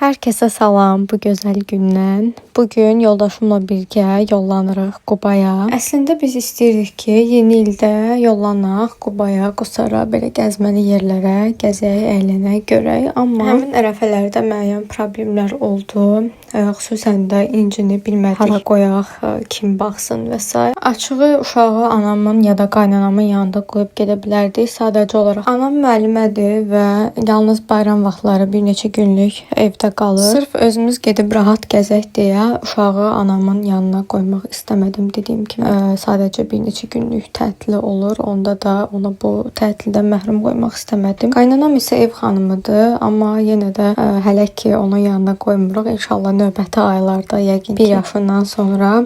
Herkese salam bu gözəl gündən. Bugün yoldaşımla birgə yollanırıq Qubaya. Əslində biz istəyirdik ki, yeni ildə yollanaq Qubaya, Qusara, belə gəzməli yerlərə, gəzək, əylənək, görək. Amma həmin ərəfələrdə müəyyən problemlər oldu. Xüsusən də İncini bilmədik, hara qoyaq, kim baxsın və s. Açığı uşağı anamın ya da qaynanamın yanında qoyub gedə bilərdik. Sadəcə olaraq anam müəllimədir və yalnız bayram vaxtları bir neçə günlük evdə qalır. Sırf özümüz gedib rahat gəzək deyə uşağı anamın yanına qoymaq istəmədim. Dediyim kimi sadəcə bir neçə günlük tətili olur. Onda da ona bu tətildən məhrum qoymaq istəmədim. Qaynanam isə ev xanımıdır, amma yenə də hələ ki onun yanına qoymuruq. İnşallah növbəti aylarda yəqin 1 yaşından sonra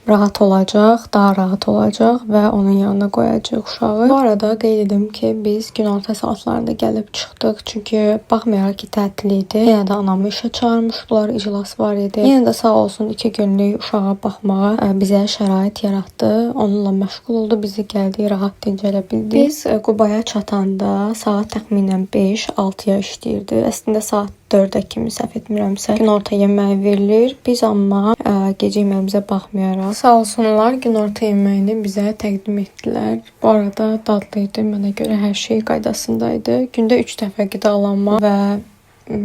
rahat olacaq, daha rahat olacaq və onun yanına qoyacaq uşağı. Bu arada qeyd edim ki, biz günorta saatlarında gəlib çıxdıq. Çünki baxmayaraq ki, tətil idi. Yenə də anamı işə çağırmışdılar, iclas var idi. Yenə də sağ olsun 2 günlük uşağa baxmağa bizə şərait yaratdı. Onunla məşğul oldu, bizi gəldi, rahat dincələ bildik. Biz Qubaya çatanda saat təxminən 5-6-ya işləyirdi. Əslində saat 4-ə kimi səhv etmirəmsə günorta yeməyi verilir. Biz amma gecə yeməyimizə baxmayaraq sağ olsunlar günorta yeməyini bizə təqdim etdilər. Bu arada dadlı idi. Mənə görə hər şey qaydasındaydı. Gündə 3 dəfə qidalanma və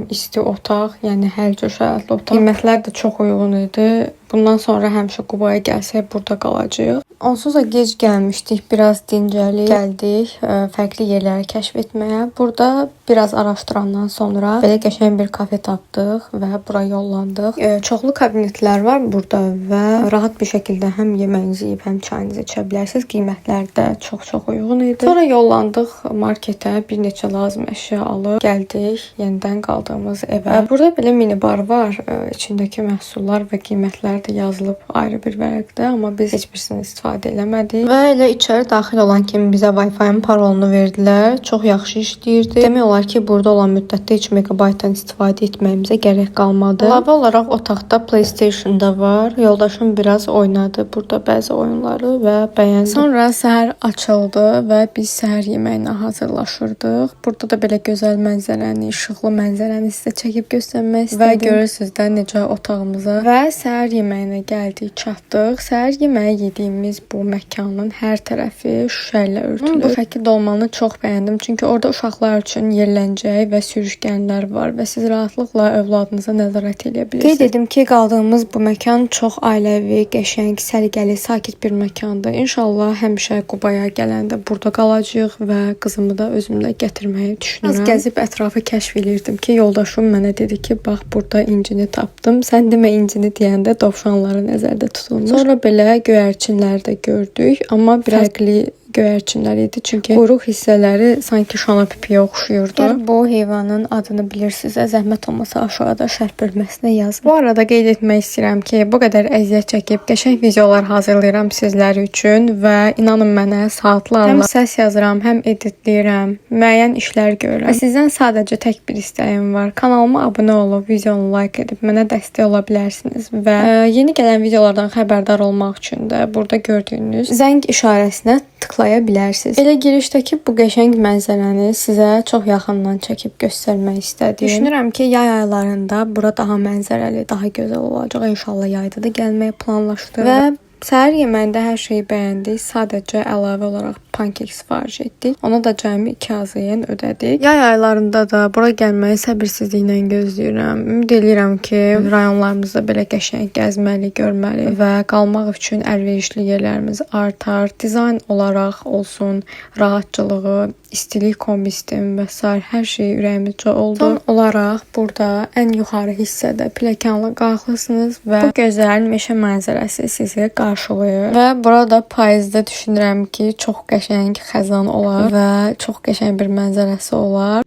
isti otaq, yəni hər cür şəraitli otaq. Qiymətlər də çox uyğun idi. Bundan sonra həmişə Qubaya gəlsək burada qalacağıq. Onsuz da gec gəlmişdik, biraz dincəlib gəldik, fərqli yerləri kəşf etməyə. Burada biraz araşdırandan sonra belə qəşəng bir kafe tapdıq və bura yollandıq. Çoxlu kabinetlər var burada və rahat bir şəkildə həm yeməyinizi yeyib, həm çayınızı içə bilərsiniz. Qiymətlər də çox uyğun idi. Sonra yollandıq marketə, bir neçə lazım əşya alıb gəldik yenidən qaldığımız evə. Burada belə minibar var, içindəki məhsullar və qiymətlər də yazılıb ayrı bir vərəqdə, amma biz heç birisini istifadə eləmədik. Və elə içəri daxil olan kimi bizə Wi-Fi-ın parolunu verdilər. Çox yaxşı işləyirdi. Demək olar ki, burada olan müddətdə 3 megabaytdan istifadə etməyimizə gərək qalmadı. Əlavə olaraq otaqda PlayStation da var. Yoldaşım biraz oynadı burada bəzi oyunları və bəyəndi. Sonra səhər açıldı və biz səhər yeməyinə hazırlaşırdıq. Burada da belə gözəl mənzərəni, işıqlı mənzərəni sizə çəkib göstərmək istədim. Və görürsüz də necə otağımıza və səhər yeməyinə gəldik, çatdıq. Səhər yeməyi yediyimiz bu məkanın hər tərəfi şüşə ilə örtülür. Bu şəkil dolmanı çox bəyəndim. Çünki orada uşaqlar üçün yerləncək və sürüşkənlər var və siz rahatlıqla övladınıza nəzarət edə bilirsiniz. Qeyd edim ki, qaldığımız bu məkan çox ailəvi, qəşəng, səliqəli, sakit bir məkandır. İnşallah həmişə Qubaya gələndə burada qalacağıq və qızımı da özümlə gətirməyi düşünürəm. Az gəzib ətrafı kəşf edirdim ki, yoldaşım mənə dedi ki, bax burada incini tapdım. Sən demə incini deyəndə dovşanları nəzərdə tutulmuş. Sonra belə göyərçinlər də gördük, amma bir fərqli göyərçinlər idi. Çünki quyruq hissələri sanki şana pipiyə oxşuyurdu. Əgər bu heyvanın adını bilirsinizsə, zəhmət olmasa aşağıda şərh bölməsinə yazın. Bu arada qeyd etmək istəyirəm ki, bu qədər əziyyət çəkib qəşəng videolar hazırlayıram sizlər üçün və inanın mənə saatlarla həm səs yazıram, həm editləyirəm, müəyyən işlər görürəm. Və sizdən sadəcə tək bir istəyim var. Kanalıma abunə olub, videonu like edib mənə dəstək ola bilərsiniz və yeni gələn videolardan xəbərdar olmaq üçün də burada gördüyünüz zəng işarəsinə tıklaya bilərsiniz. Elə girişdəki bu qəşəng mənzərəni sizə çox yaxından çəkib göstərmək istədim. Düşünürəm ki, yay aylarında bura daha mənzərəli, daha gözəl olacaq. İnşallah yayda da gəlməyi planlaşdırırıq. Və səhər yeməyində hər şeyi bəyəndik. Sadəcə əlavə olaraq pankek sifariş etdik. Ona da cəmi 2 AZN ödədik. Yay aylarında da bura gəlməyi səbirsizliklə gözləyirəm. Ümid edirəm ki, rayonlarımızda belə qəşəng gəzməli, görməli və qalmaq üçün əlverişli yerlərimiz artar. Dizayn olaraq olsun, rahatçılığı, istilik kombistim və s. hər şey ürəyimizcə oldu. Son olaraq burada ən yuxarı hissədə pilləkənlə qalxırsınız və bu gözəl meşə mənzərəsi sizi qarşılayır. Və burada payızda düşünürəm ki, çox qəşəng xəzan olar və çox qəşəng bir mənzərəsi olar.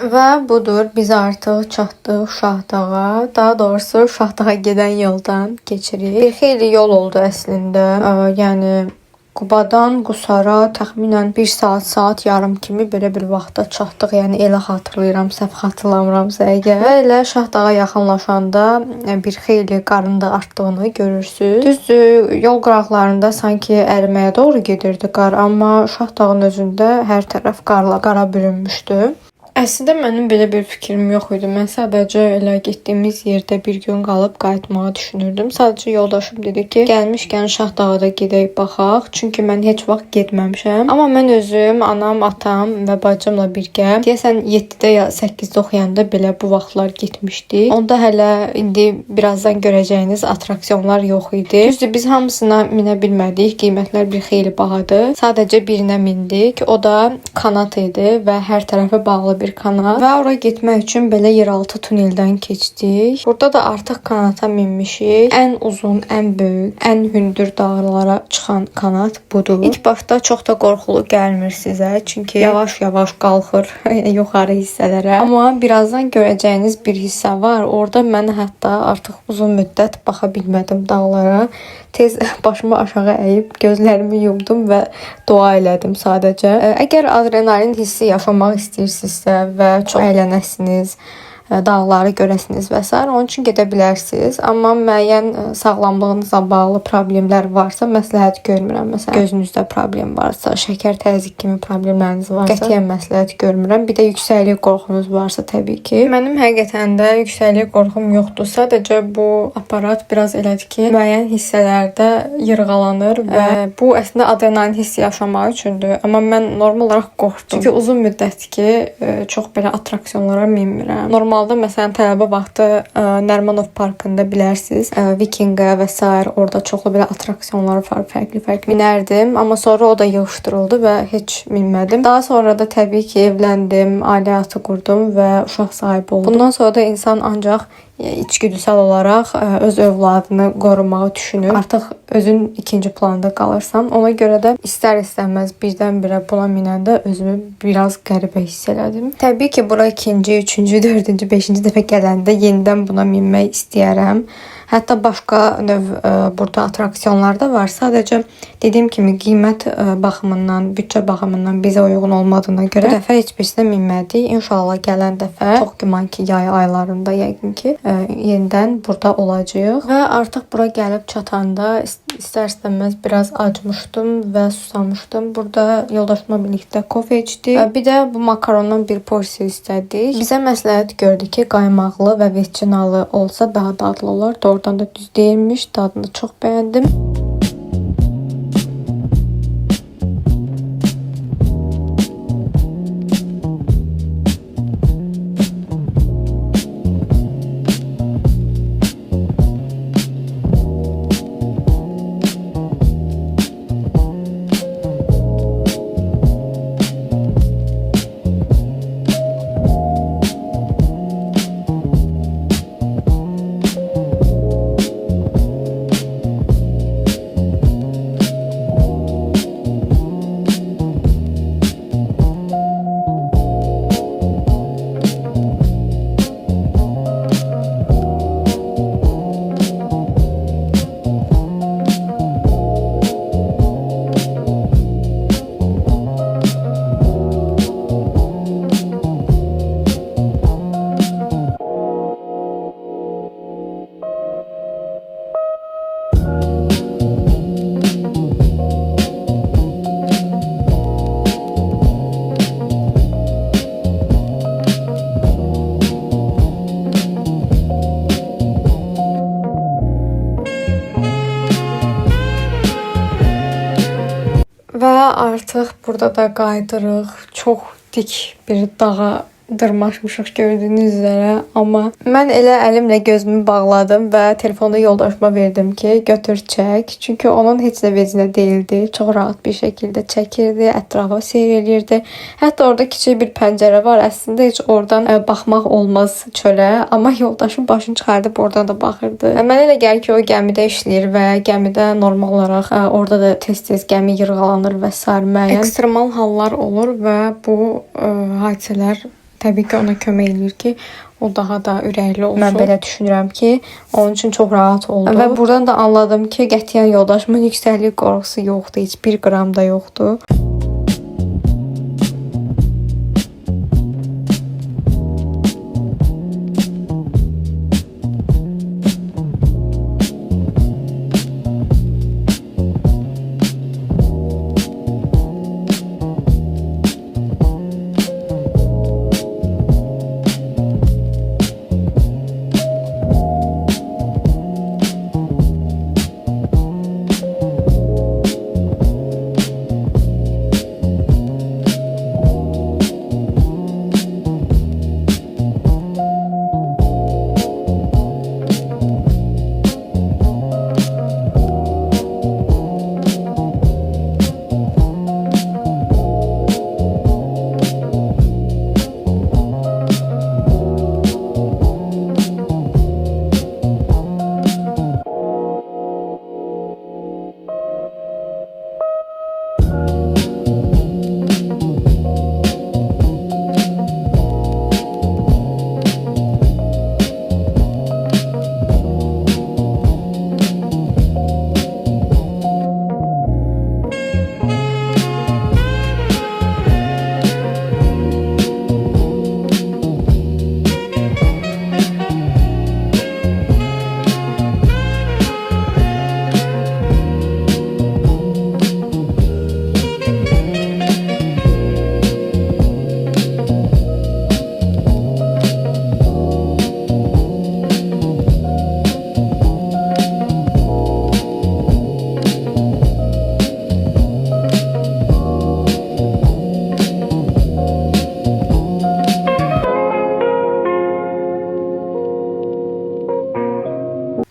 Və budur, biz artıq çatdıq Şahdağa. Daha doğrusu Şahdağa gedən yoldan keçirik. Bir xeyli yol oldu əslində. Yəni Qubadan Qusara təxminən 1 saat, saat yarım kimi belə bir vaxtda çatdıq. Yəni elə xatırlayıram, səhv xatırlamıramsa əgər. Və elə Şahdağa yaxınlaşanda bir xeyli qarın da artdığını görürsüz. Düzdür, yol qıraqlarında sanki əriməyə doğru gedirdi qar, amma Şahdağın özündə hər tərəf qara bürünmüşdü. Əslində mənim belə bir fikrim yox idi. Mən sadəcə elə getdiyimiz yerdə bir gün qalıb qayıtmağı düşünürdüm. Sadəcə yoldaşım dedi ki, gəlmişkən Şahdağa da gedək baxaq. Çünki mən heç vaxt getməmişəm. Amma mən özüm, anam, atam və bacımla birgə deyəsən 7-də ya 8-də oxuyanda belə bu vaxtlar getmişdik. Onda hələ indi birazdan görəcəyiniz atraksionlar yox idi. Düzdür, biz hamısına minə bilmədik. Qiymətlər bir xeyli bahadır. Sadəcə birinə mindik. O da kanat idi və hər tərəfə bağlı bir kanat və ora getmək üçün belə yeraltı tuneldən keçdik. Burada da artıq kanata minmişik. Ən uzun, ən böyük, ən hündür dağlara çıxan kanat budur. İlk başda çox da qorxulu gəlmir sizə, çünki yavaş-yavaş qalxır yuxarı hissələrə. Amma birazdan görəcəyiniz bir hissə var. Orada mən hətta artıq uzun müddət baxa bilmədim dağlara. Tez başımı aşağı əyib gözlərimi yumdum və dua elədim sadəcə. Əgər adrenalin hissi yaşamaq istəyirsinizsə və çox əylənəsiniz, dağları görəsiniz və s. onun üçün gedə bilərsiniz. Amma müəyyən sağlamlığınızla bağlı problemlər varsa, məsləhət görmürəm. Məsələn, gözünüzdə problem varsa, şəkər, təzyiq kimi problemləriniz varsa, qətiyyən məsləhət görmürəm. Bir də yüksəklik qorxunuz varsa təbii ki. Mənim həqiqətən də yüksəklik qorxum yoxdur. Sadəcə bu aparat biraz elədir ki, müəyyən hissələrdə yırğalanır və bu əslində adrenalin hissi yaşamaq üçündür. Amma mən normal olaraq qorxdum. Çünki uzun müddətdir ki, çox belə atraksionlara minmirəm. Normalda məsələn tələbə vaxtı Nərimanov parkında bilərsiniz, Vikinga və s. orada çoxlu belə atraksionlar var, fərqli minərdim, amma sonra o da yığışdırıldı və heç minmədim. Daha sonra da təbii ki, evləndim, ailə həyatı qurdum və uşaq sahibi oldum. Bundan sonra da insan ancaq içgüdüsel olaraq öz övladını qorumağı düşünür. Artıq özün ikinci planda qalırsan. Ona görə də istər-istəməz birdən-birə buna minəndə özümü biraz qəribə hiss elədim. Təbii ki, bura ikinci, üçüncü, dördüncü, beşinci dəfə gələndə yenidən buna minmək istəyərəm. Hətta başqa növ burada atraksiyonlar da var. Sadəcə dediyim kimi qiymət baxımından, büdcə baxımından bizə uyğun olmadığına görə bu dəfə heç birisinə minmədik. İnşallah gələn dəfə çox güman ki, yay aylarında yəqin ki yenidən burada olacağıq. Və artıq bura gəlib çatanda istər-istəməz biraz acmışdım və susamışdım. Burada yoldaşımla birlikdə kofe içdik. Bir də bu makarondan bir porsiya istədik. Bizə məsləhət gördü ki, qaymaqlı və vetçinalı olsa daha dadlı olar. Oradan da düz değilmiş. Tadını çok beğendim. Və artıq burada da qayıdırıq. Çox dik bir dağa dırmaşmışıq gördüyünüz üzərə. Amma mən elə əlimlə gözümü bağladım və telefonu yoldaşıma verdim ki, götür çək. Çünki onun heç də vecinə deyildi. Çox rahat bir şəkildə çəkirdi, ətrafa seyr eləyirdi. Hətta orada kiçik bir pəncərə var. Əslində heç oradan baxmaq olmaz çölə. Amma yoldaşım başını çıxardıb oradan da baxırdı. Mənə elə gəlir ki, o gəmidə işləyir və gəmidə normal olaraq orada da tez-tez gəmi yırğalanır və s. müəyyən ekstremal hallar olur və bu hadisələr təbii ki, ona kömək edir ki, o daha da ürəkli olsun. Mən belə düşünürəm ki, onun üçün çox rahat oldu. Və buradan da anladım ki, qətiyyən yoldaşımın yüksəklik qorxusu yoxdur, heç 1 qram da yoxdur.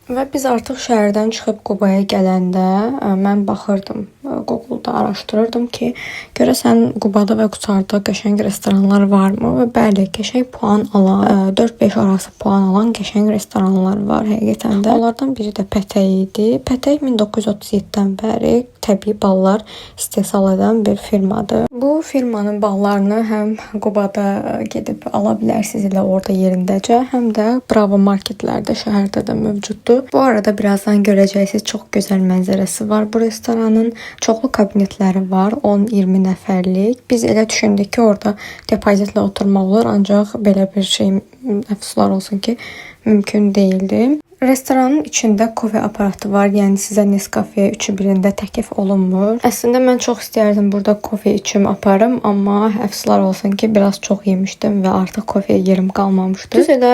Və biz artıq şəhərdən çıxıb Qubaya gələndə mən baxırdım, Google-da araşdırırdım ki, görəsən Qubada və Qucarda qəşəng restoranlar varmı? Və bəli, qəşəng puan alan, 4-5 arası puan alan qəşəng restoranlar var həqiqətən də. Onlardan biri də Pətək idi. Pətək 1937-dən bəri təbii ballar istehsal edən bir firmadır. Bu firmanın ballarını həm Qubada gedib ala bilərsiniz elə orada yerindəcə, həm də Bravo marketlərdə şəhərdə də mövcuddur. Bu arada birazdan görəcəksiniz, çox gözəl mənzərəsi var bu restoranın. Çoxlu kabinetləri var, 10-20 nəfərlik. Biz elə düşündük ki, orada depozitlə oturmaq olur, ancaq belə bir şey, əfsuslar olsun ki, mümkün değildi. Restoranın içində kofe aparatı var, yəni sizə Nescafe 3-ü birində təklif olunmur. Əslində mən çox istərdim burada kofe içim aparım, amma əfsuslar olsun ki, biraz çox yemişdim və artıq kofeyə yerim qalmamışdı. Düz elə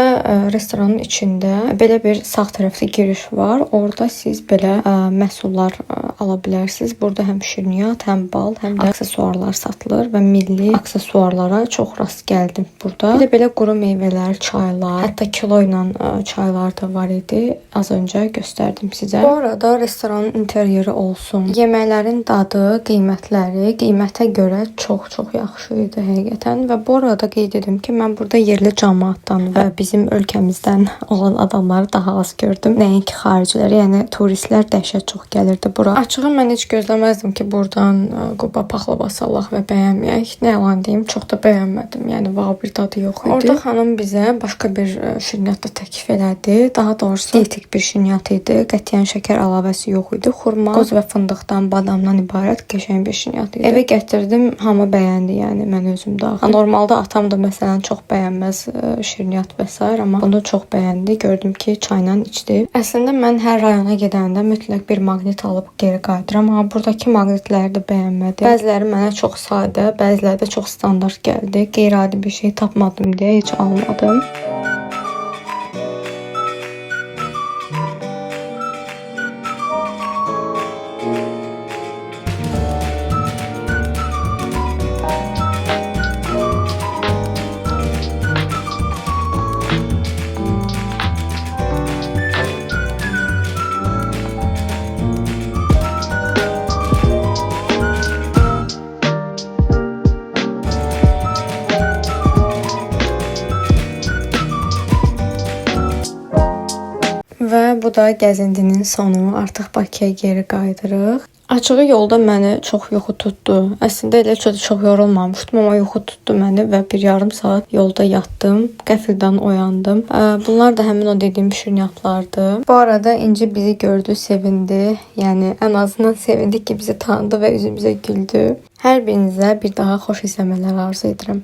restoranın içində belə bir sağ tərəfdə giriş var. Orada siz belə məhsullar ala bilərsiniz. Burada həm şirniyyat, həm bal, həm də aksesuarlar satılır və milli aksesuarlara çox rast gəldim burada. Bir də belə quru meyvələr, çaylar, hətta kilo ilə çaylar da var idi. Az öncə göstərdim sizə. Bu arada restoranın interyeri olsun, yeməklərin dadı, qiymətə görə çox yaxşı idi həqiqətən. Və bu arada qeyd edim ki, mən burada yerli cəmaatdan və bizim ölkəmizdən olan adamları daha az gördüm. Nəinki xaricilər, yəni turistlər dəhşət çox gəlirdi bura. Açığı mən heç gözləməzdim ki, buradan Quba paxlavası alaq və bəyənməyək. Nə yalan deyim, çox da bəyənmədim. Yəni vau bir dadı yox idi. Orada xanım bizə başqa bir şirniyyat da təklif elədi. Daha doğrusu dietik bir şirniyyat idi. Qətiyyən şəkər əlavəsi yox idi. Xurma, qoz və fındıqdan, badamdan ibarət qəşəng bir şirniyyat idi. Evə gətirdim, hamı bəyəndi, yəni mən özüm daxil. Normalda atam da məsələn çox bəyənməz şirniyyat və s. amma bunu çox bəyəndi. Gördüm ki, çayla içdi. Əslində mən hər rayona gedəndə mütləq bir maqnit alıb geri qayıdıram. Amma buradakı maqnitləri də bəyənmədim. Bəziləri mənə çox sadə, bəziləri də çox standart gəldi. Qeyri-adi bir şey tapmadım deyə heç almadım. Və bu da gəzintinin sonu. Artıq Bakıya geri qayıdırıq. Açığı yolda məni çox yuxu tutdu. Əslində elə çox yorulmamışdım, amma yuxu tutdu məni və bir yarım saat yolda yatdım. Qəfildən oyandım. Bunlar da həmin o dediyim şirniyyatlardı. Bu arada İnci bizi gördü, sevindi. Yəni ən azından sevindik ki, bizi tanıdı və üzümüzə güldü. Hər birinizə bir daha xoş izləmələr arzu edirəm.